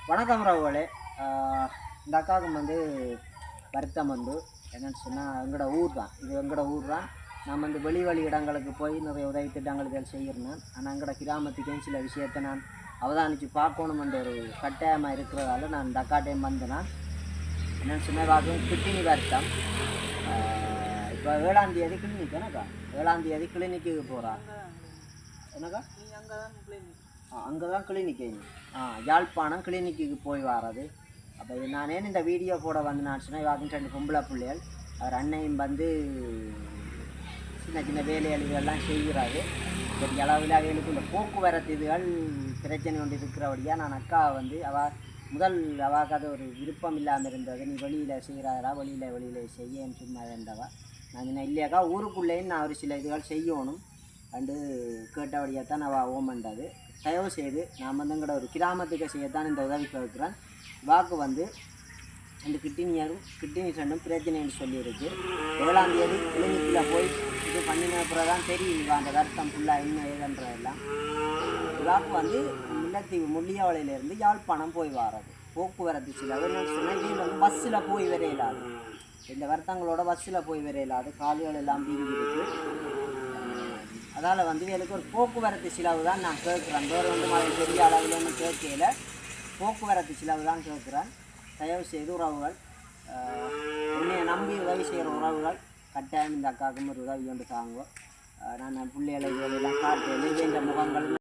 வணக்கம் ராவுகளே. இந்த அக்காவுக்கு வந்து வருத்தம் வந்து என்னென்னு சொன்னால் எங்களோட ஊர் தான், இது எங்களோட ஊர் தான். நான் வந்து வெளி இடங்களுக்கு போய் நிறைய உதவி திட்டங்களுக்கு செய்கிறேன். ஆனால் எங்களோட கிராமத்துக்கே சில விஷயத்தை நான் அவதானித்து பார்க்கணுமென்ற ஒரு கட்டாயமாக இருக்கிறதால நான் இந்த அக்காட்டையும் வந்து நான் என்னென்னு சொன்னால் பார்க்கணும் கிட்னி வருத்தம். இப்போ 7ஆம் தேதி கிளினிக் என்னக்கா 7ஆம் தேதி கிளினிக்கு போகிறா என்னக்கா அங்கே தான் கிளினிக்கு யாழ்ப்பாணம் கிளினிக்கு போய் வர்றது. அப்போ நான் ஏன் இந்த வீடியோ போட வந்து நான் சொன்னேன், வாக்கிங் 2 பொம்பளை பிள்ளைகள் அவர் அன்னையும் வந்து சின்ன சின்ன வேலையெல்லாம் செய்கிறாரு. பெரிய அளவில் அவைகளுக்கு இந்த போக்குவரத்து இதுகள் பிரச்சனை கொண்டு இருக்கிறபடியாக நான் அக்கா வந்து அவாக்கு அது ஒரு விருப்பம் இல்லாமல் இருந்தது. நீ வெளியில் செய்கிறாரா, வெளியில் செய்யன்னு சும்மா இருந்தவா. நான் என்ன இல்லையாக்கா ஊருக்குள்ளேயும் நான் ஒரு சில இதுகள் செய்யணும் அண்டு கேட்டபடியாக தான் நான் ஓமண்டது. தயவு செய்து நான் வந்து எங்களோட ஒரு கிராமத்துக்கு செய்யத்தான் இந்த உதவி கேட்குறேன். வாக்கு வந்து அந்த கிட்னி ரெண்டும் பிரச்சனைன்னு சொல்லியிருக்கு. 7ஆம் தேதி கிளினிக்கில் போய் இது பண்ணின அப்புறம் தான் தெரியும் அந்த வருத்தம் ஃபுல்லாக இன்னும் ஏதுன்றதெல்லாம். வாக்கு வந்து முல்லைத்தீவு முள்ளியாவளையிலேருந்து யாழ்ப்பாணம் போய் வர்றது. போக்குவரத்து சில என்னென்னு சொன்னால் இது வந்து பஸ்ஸில் போய் வரையிலாது, இந்த வருத்தங்களோட பஸ்ஸில் போய் வரையிலாது, கால்கள் எல்லாம் வீங்கிருக்கு. அதால் வந்து எனக்கு ஒரு போக்குவரத்து செலவு தான் நான் கேட்குறேன். வேறு வந்து அதை பெரிய அளவில் ஒன்றும் கேட்கல, போக்குவரத்து செலவு தான் கேட்குறேன். தயவு செய்து உறவுகள், உன்னையை நம்பி உதவி செய்கிற உறவுகள் கட்டாயம் இந்த அக்காவுக்கும் ஒரு உதவி கொண்டு தாங்க. நான் பிள்ளைகளை இதெல்லாம் காட்டு இந்த முகங்கள்